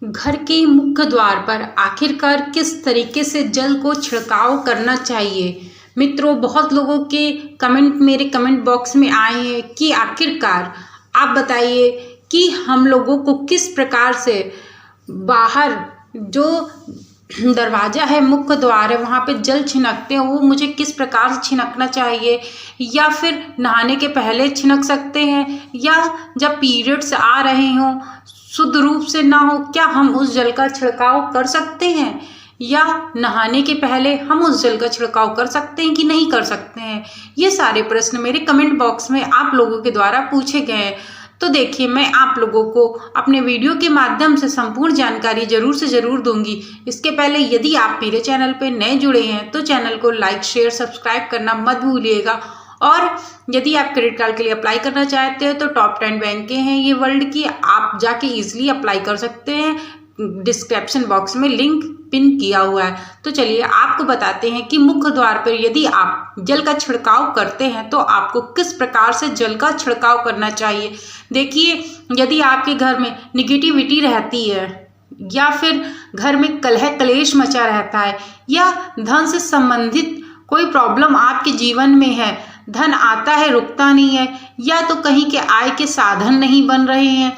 घर के मुख्य द्वार पर आखिरकार किस तरीके से जल को छिड़काव करना चाहिए। मित्रों, बहुत लोगों के कमेंट मेरे कमेंट बॉक्स में आए हैं कि आखिरकार आप बताइए कि हम लोगों को किस प्रकार से बाहर जो दरवाज़ा है, मुख्य द्वार है, वहाँ पे जल छिड़कते हैं, वो मुझे किस प्रकार से छिड़कना चाहिए, या फिर नहाने के पहले छिड़क सकते हैं, या जब पीरियड्स आ रहे हों, शुद्ध रूप से ना हो, क्या हम उस जल का छिड़काव कर सकते हैं, या नहाने के पहले हम उस जल का छिड़काव कर सकते हैं कि नहीं कर सकते हैं। ये सारे प्रश्न मेरे कमेंट बॉक्स में आप लोगों के द्वारा पूछे गए हैं। तो देखिए, मैं आप लोगों को अपने वीडियो के माध्यम से संपूर्ण जानकारी जरूर से ज़रूर दूंगी। इसके पहले यदि आप मेरे चैनल पर नए जुड़े हैं तो चैनल को लाइक, शेयर, सब्सक्राइब करना मत भूलिएगा। और यदि आप क्रेडिट कार्ड के लिए अप्लाई करना चाहते हैं तो टॉप 10 बैंकें हैं ये वर्ल्ड की, आप जाके इजीली अप्लाई कर सकते हैं। डिस्क्रिप्शन बॉक्स में लिंक पिन किया हुआ है। तो चलिए आपको बताते हैं कि मुख्य द्वार पर यदि आप जल का छिड़काव करते हैं तो आपको किस प्रकार से जल का छिड़काव करना चाहिए। देखिए, यदि आपके घर में निगेटिविटी रहती है, या फिर घर में कलह कलेश मचा रहता है, या धन से संबंधित कोई प्रॉब्लम आपके जीवन में है, धन आता है रुकता नहीं है, या तो कहीं के आय के साधन नहीं बन रहे हैं,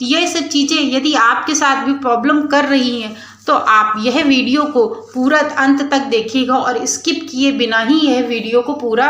ये सब चीज़ें यदि आपके साथ भी प्रॉब्लम कर रही हैं तो आप यह वीडियो को पूरा अंत तक देखिएगा और स्किप किए बिना ही यह वीडियो को पूरा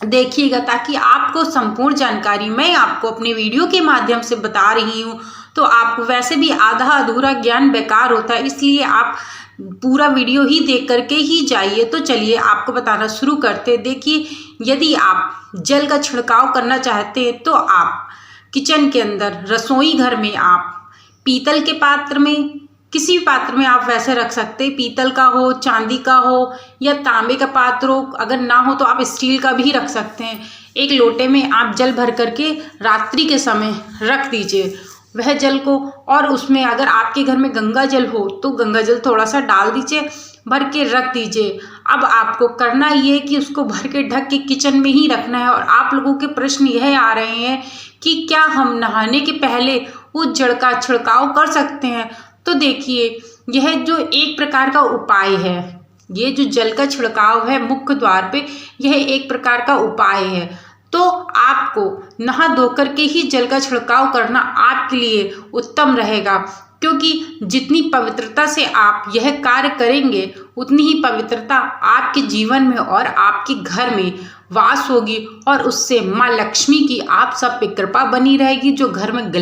देखिएगा, ताकि आपको संपूर्ण जानकारी मैं आपको अपने वीडियो के माध्यम से बता रही हूँ। तो आपको वैसे भी आधा अधूरा ज्ञान बेकार होता है, इसलिए आप पूरा वीडियो ही देख करके ही जाइए। तो चलिए आपको बताना शुरू करते। देखिए, यदि आप जल का छिड़काव करना चाहते हैं तो आप किचन के अंदर, रसोई घर में आप पीतल के पात्र में, किसी भी पात्र में आप वैसे रख सकते हैं, पीतल का हो, चांदी का हो, या तांबे का पात्र हो, अगर ना हो तो आप स्टील का भी रख सकते हैं। एक लोटे में आप जल भर करके रात्रि के समय रख दीजिए वह जल को, और उसमें अगर आपके घर में गंगा जल हो तो गंगा जल थोड़ा सा डाल दीजिए, भर के रख दीजिए। अब आपको करना ये है कि उसको भर के ढक के किचन में ही रखना है। और आप लोगों के प्रश्न यह आ रहे हैं कि क्या हम नहाने के पहले उस जल का छिड़काव कर सकते हैं। तो देखिए, यह जो एक प्रकार का उपाय है, ये जो जल का छिड़काव है मुख्य द्वार पे, यह एक प्रकार का उपाय है। तो आपको नहा धो करके ही जल का छिड़काव करना आपके लिए उत्तम रहेगा, क्योंकि जितनी पवित्रता से आप यह कार्य करेंगे उतनी ही पवित्रता आपके जीवन में और आपके घर में वास होगी, और उससे माँ लक्ष्मी की आप सब पे कृपा बनी रहेगी। जो घर में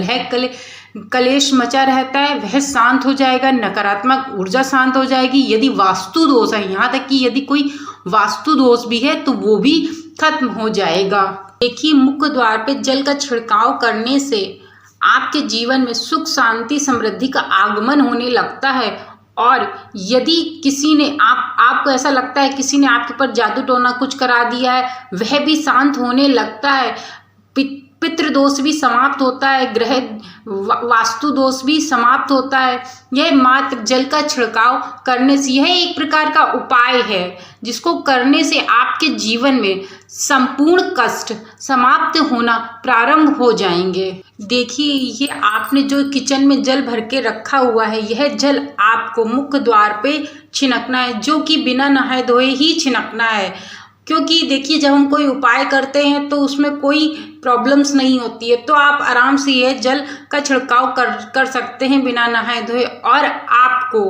कलेश मचा रहता है वह शांत हो जाएगा, नकारात्मक ऊर्जा शांत हो जाएगी। यदि वास्तु दोष है, यहाँ तक कि यदि कोई वास्तु दोष भी है तो वो भी खत्म हो जाएगा। देखिए, मुख्य द्वार पे जल का छिड़काव करने से आपके जीवन में सुख, शांति, समृद्धि का आगमन होने लगता है। और यदि किसी ने आपको ऐसा लगता है किसी ने आपके ऊपर जादू टोना कुछ करा दिया है, वह भी शांत होने लगता है। पितृ दोष भी समाप्त होता है, ग्रह वास्तु दोष भी समाप्त होता है। यह मात्र जल का छिड़काव करने से, यह एक प्रकार का उपाय है जिसको करने से आपके जीवन में संपूर्ण कष्ट समाप्त होना प्रारंभ हो जाएंगे। देखिए, ये आपने जो किचन में जल भर के रखा हुआ है, यह जल आपको मुख्य द्वार पे छिड़कना है, जो कि बिना नहाए धोए ही छिड़कना है। क्योंकि देखिए, जब हम कोई उपाय करते हैं तो उसमें कोई प्रॉब्लम्स नहीं होती है, तो आप आराम से ये जल का छिड़काव कर सकते हैं बिना नहाए धोए। और आपको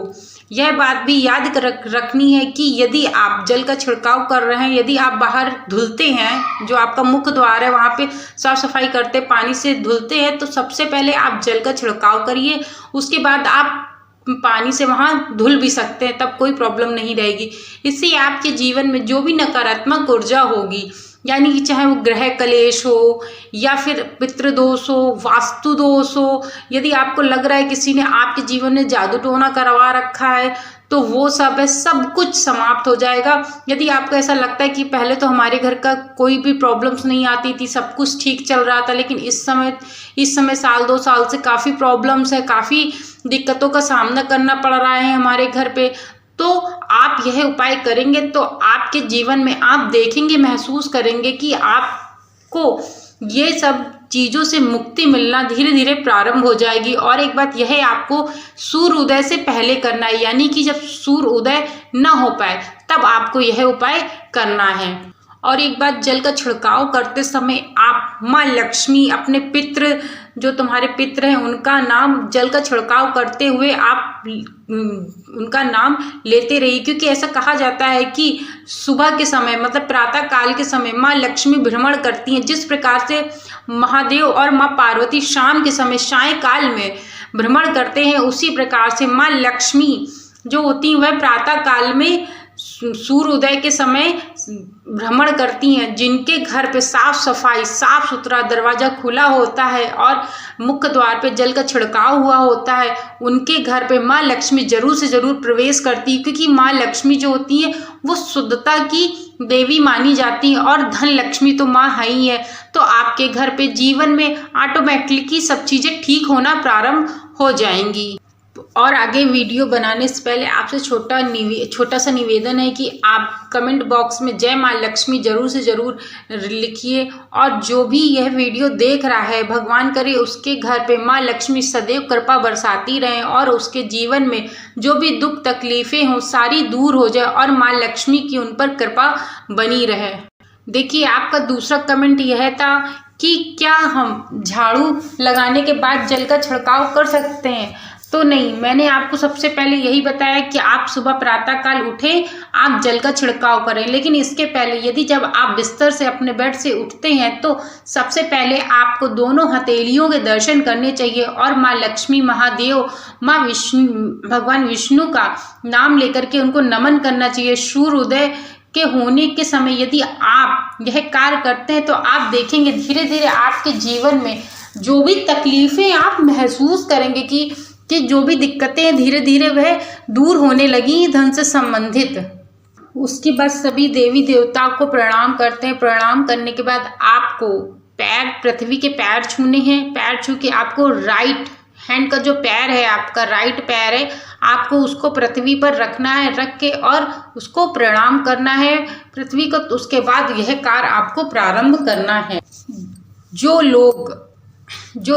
यह बात भी याद रखनी है कि यदि आप जल का छिड़काव कर रहे हैं, यदि आप बाहर धुलते हैं, जो आपका मुख्य द्वार है वहाँ पे साफ सफाई करते, पानी से धुलते हैं, तो सबसे पहले आप जल का छिड़काव करिए। उसके बाद आप पानी से वहाँ धुल भी सकते हैं, तब कोई प्रॉब्लम नहीं रहेगी। इससे आपके जीवन में जो भी नकारात्मक ऊर्जा होगी, यानी कि चाहे वो ग्रह कलेश हो, या फिर पितृदोष हो, वास्तु दोष हो, यदि आपको लग रहा है किसी ने आपके जीवन में जादू टोना करवा रखा है, तो वो सब है, सब कुछ समाप्त हो जाएगा। यदि आपको ऐसा लगता है कि पहले तो हमारे घर का कोई भी प्रॉब्लम्स नहीं आती थी, सब कुछ ठीक चल रहा था, लेकिन इस समय साल 2 साल से काफ़ी प्रॉब्लम्स है, काफ़ी दिक्कतों का सामना करना पड़ रहा है हमारे घर पे, तो आप यह उपाय करेंगे तो आपके जीवन में आप देखेंगे, महसूस करेंगे कि आपको ये सब चीज़ों से मुक्ति मिलना धीरे धीरे प्रारंभ हो जाएगी। और एक बात यह है, आपको सूर्य उदय से पहले करना है, यानी कि जब सूर्य उदय न हो पाए तब आपको यह उपाय करना है। और एक बात, जल का छिड़काव करते समय आप माँ लक्ष्मी, अपने पितृ, जो तुम्हारे पितृ हैं उनका नाम जल का छिड़काव करते हुए आप उनका नाम लेते रहिए, क्योंकि ऐसा कहा जाता है कि सुबह के समय मतलब प्रातः काल के समय माँ लक्ष्मी भ्रमण करती हैं। जिस प्रकार से महादेव और माँ पार्वती शाम के समय सायंकाल में भ्रमण करते हैं, उसी प्रकार से माँ लक्ष्मी जो होती हैं वह प्रातः काल में सूर्य उदय के समय भ्रमण करती हैं। जिनके घर पे साफ सफाई, साफ सुथरा, दरवाजा खुला होता है और मुख्य द्वार पे जल का छिड़काव हुआ होता है, उनके घर पे माँ लक्ष्मी जरूर से जरूर प्रवेश करती है, क्योंकि माँ लक्ष्मी जो होती है वो शुद्धता की देवी मानी जाती है और धन लक्ष्मी तो माँ है ही है। तो आपके घर पे जीवन में ऑटोमेटिकली सब चीज़ें ठीक होना प्रारंभ हो जाएंगी। और आगे वीडियो बनाने से पहले आपसे छोटा सा निवेदन है कि आप कमेंट बॉक्स में जय माँ लक्ष्मी जरूर से जरूर लिखिए। और जो भी यह वीडियो देख रहा है, भगवान करे उसके घर पे माँ लक्ष्मी सदैव कृपा बरसाती रहें और उसके जीवन में जो भी दुख तकलीफें हों सारी दूर हो जाए और माँ लक्ष्मी की उन पर कृपा बनी रहे। देखिए, आपका दूसरा कमेंट यह था कि क्या हम झाड़ू लगाने के बाद जल का छिड़काव कर सकते हैं? तो नहीं, मैंने आपको सबसे पहले यही बताया कि आप सुबह प्रातःकाल उठें, आप जल का छिड़काव करें। लेकिन इसके पहले यदि जब आप बिस्तर से अपने बेड से उठते हैं तो सबसे पहले आपको दोनों हथेलियों के दर्शन करने चाहिए और माँ लक्ष्मी, महादेव, भगवान विष्णु का नाम लेकर के उनको नमन करना चाहिए। सूर्य उदय के होने के समय यदि आप यह कार्य करते हैं तो आप देखेंगे धीरे धीरे आपके जीवन में जो भी तकलीफें आप महसूस करेंगे कि जो भी दिक्कतें हैं धीरे धीरे वह दूर होने लगी धन से संबंधित। उसके बाद सभी देवी देवताओं को प्रणाम करते हैं। प्रणाम करने के बाद आपको पृथ्वी के पैर छूने हैं। पैर छू के आपको राइट हैंड का जो पैर है, आपका राइट पैर है, आपको उसको पृथ्वी पर रखना है, रख के और उसको प्रणाम करना है पृथ्वी को। तो उसके बाद यह कार्य आपको प्रारंभ करना है। जो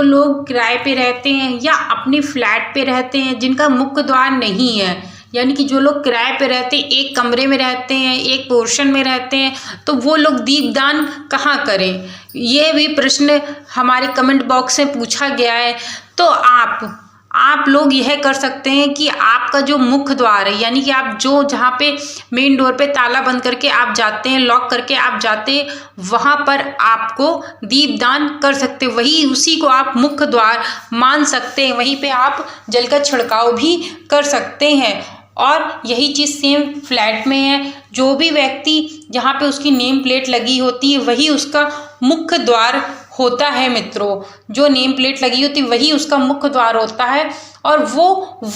लोग किराए पे रहते हैं या अपने फ्लैट पे रहते हैं जिनका मुख्य द्वार नहीं है, यानी कि जो लोग किराए पे रहते हैं, एक कमरे में रहते हैं, एक पोर्शन में रहते हैं, तो वो लोग दीपदान कहाँ करें? ये भी प्रश्न हमारे कमेंट बॉक्स में पूछा गया है। तो आप लोग यह कर सकते हैं कि आपका जो मुख्य द्वार है, यानी कि आप जहाँ पे मेन डोर पे ताला बंद करके आप जाते हैं, लॉक करके आप जाते हैं, वहाँ पर आपको दीपदान कर सकते हैं। वही उसी को आप मुख्य द्वार मान सकते हैं। वहीं पे आप जल का छिड़काव भी कर सकते हैं। और यही चीज़ सेम फ्लैट में है। जो भी व्यक्ति जहाँ पे उसकी नेम प्लेट लगी होती है वही उसका मुख्य द्वार होता है मित्रों। जो नेम प्लेट लगी होती है वही उसका मुख्य द्वार होता है और वो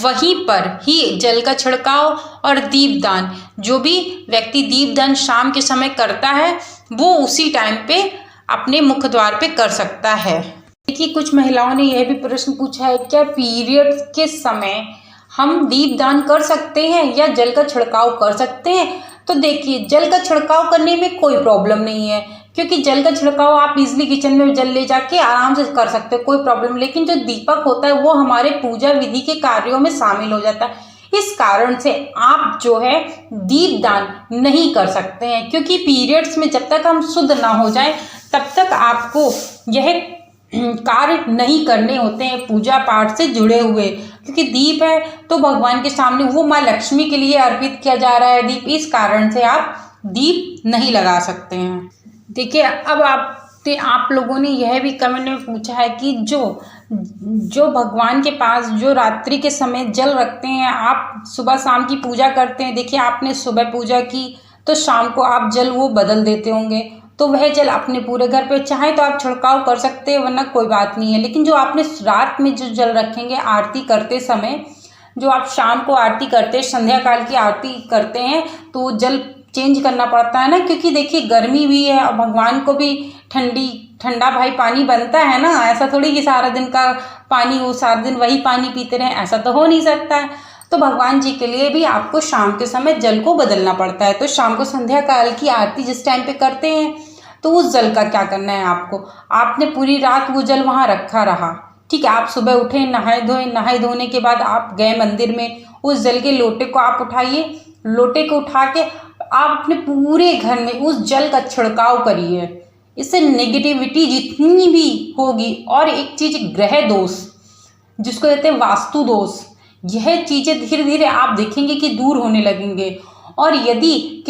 वहीं पर ही जल का छिड़काव और दीपदान, जो भी व्यक्ति दीपदान शाम के समय करता है वो उसी टाइम पे अपने मुख्य द्वार पे कर सकता है। देखिए, कुछ महिलाओं ने यह भी प्रश्न पूछा है, क्या पीरियड्स के समय हम दीपदान कर सकते हैं या जल का छिड़काव कर सकते हैं? तो देखिए, जल का छिड़काव करने में कोई प्रॉब्लम नहीं है, क्योंकि जल का छिड़काव आप इजीली किचन में जल ले जाके आराम से कर सकते हो, कोई प्रॉब्लम। लेकिन जो दीपक होता है वो हमारे पूजा विधि के कार्यों में शामिल हो जाता है। इस कारण से आप जो है दीपदान नहीं कर सकते हैं, क्योंकि पीरियड्स में जब तक हम शुद्ध ना हो जाए तब तक आपको यह कार्य नहीं करने होते हैं पूजा पाठ से जुड़े हुए। क्योंकि दीप है तो भगवान के सामने वो माँ लक्ष्मी के लिए अर्पित किया जा रहा है दीप, इस कारण से आप दीप नहीं लगा सकते हैं। देखिए, अब आप लोगों ने यह भी कमेंट में पूछा है कि जो भगवान के पास जो रात्रि के समय जल रखते हैं, आप सुबह शाम की पूजा करते हैं। देखिए, आपने सुबह पूजा की तो शाम को आप जल वो बदल देते होंगे, तो वह जल अपने पूरे घर पे चाहे तो आप छिड़काव कर सकते हैं, वरना कोई बात नहीं है। लेकिन जो आपने रात में जो जल रखेंगे आरती करते समय, जो आप शाम को आरती करते हैं, संध्या काल की आरती करते हैं, तो जल चेंज करना पड़ता है ना, क्योंकि देखिए गर्मी भी है और भगवान को भी ठंडा भाई पानी बनता है ना। ऐसा थोड़ी कि सारा दिन का पानी वो सारा दिन वही पानी पीते रहें, ऐसा तो हो नहीं सकता है। तो भगवान जी के लिए भी आपको शाम के समय जल को बदलना पड़ता है। तो शाम को संध्या काल की आरती जिस टाइम पे करते हैं तो उस जल का क्या करना है आपको, आपने पूरी रात वो जल वहाँ रखा रहा, ठीक है। आप सुबह उठे, नहाए धोए, नहाए धोने के बाद आप गए मंदिर में, उस जल के लोटे को आप उठाइए, लोटे को उठा के आप अपने पूरे घर में उस जल का छिड़काव करिए। इससे नेगेटिविटी जितनी भी होगी, और एक चीज़ ग्रह दोष जिसको कहते हैं वास्तु दोष, यह चीज़ें धीरे धीरे आप देखेंगे कि दूर होने लगेंगे। और यदि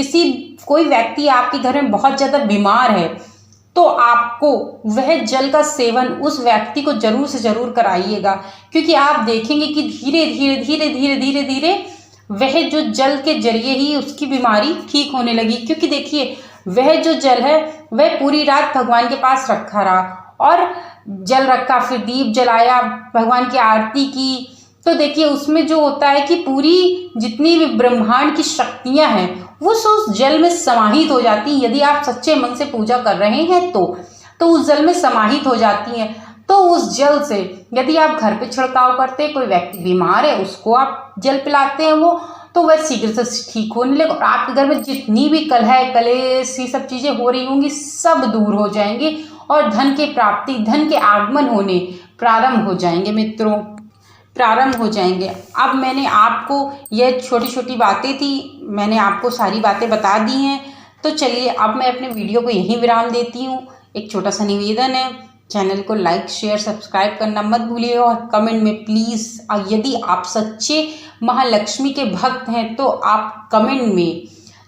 कोई व्यक्ति आपके घर में बहुत ज़्यादा बीमार है तो आपको वह जल का सेवन उस व्यक्ति को जरूर से जरूर कराइएगा, क्योंकि आप देखेंगे कि धीरे धीरे धीरे धीरे धीरे धीरे वह जो जल के जरिए ही उसकी बीमारी ठीक होने लगी। क्योंकि देखिए वह जो जल है वह पूरी रात भगवान के पास रखा रहा, और जल रखा, फिर दीप जलाया, भगवान की आरती की, तो देखिए उसमें जो होता है कि पूरी जितनी भी ब्रह्मांड की शक्तियां हैं वो उस जल में समाहित हो जाती हैं। यदि आप सच्चे मन से पूजा कर रहे हैं तो उस जल में समाहित हो जाती हैं। तो उस जल से यदि आप घर पे छिड़काव करते हैं, कोई व्यक्ति बीमार है उसको आप जल पिलाते हैं, वो तो वह शीघ्र से ठीक होने लगे, और आपके घर में जितनी भी कलह कलेश ये सब चीज़ें हो रही होंगी सब दूर हो जाएंगी, और धन की प्राप्ति, धन के आगमन होने प्रारंभ हो जाएंगे मित्रों, प्रारंभ हो जाएंगे। अब मैंने आपको यह छोटी छोटी बातें थी, मैंने आपको सारी बातें बता दी हैं। तो चलिए अब मैं अपने वीडियो को यहीं विराम देती हूँ। एक छोटा सा निवेदन है, चैनल को लाइक शेयर सब्सक्राइब करना मत भूलिएगा, और कमेंट में प्लीज़ यदि आप सच्चे महालक्ष्मी के भक्त हैं तो आप कमेंट में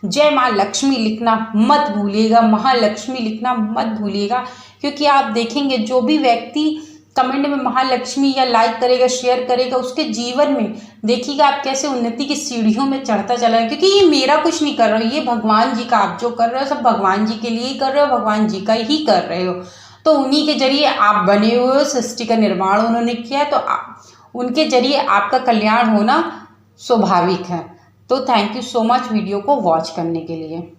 जय माँ लक्ष्मी लिखना मत भूलिएगा, महालक्ष्मी लिखना मत भूलिएगा। क्योंकि आप देखेंगे जो भी व्यक्ति कमेंट में महालक्ष्मी या लाइक करेगा, शेयर करेगा, उसके जीवन में देखिएगा आप कैसे उन्नति की सीढ़ियों में चढ़ता चला है। क्योंकि ये मेरा कुछ नहीं कर रहे हो, ये भगवान जी का आप जो कर रहे हो सब भगवान जी के लिए ही कर रहे हो, भगवान जी का ही कर रहे हो। तो उन्हीं के जरिए आप बने हुए हो, सृष्टि का निर्माण उन्होंने किया, तो उनके जरिए आपका कल्याण होना स्वाभाविक है। तो thank you so much video को वॉच करने के लिए।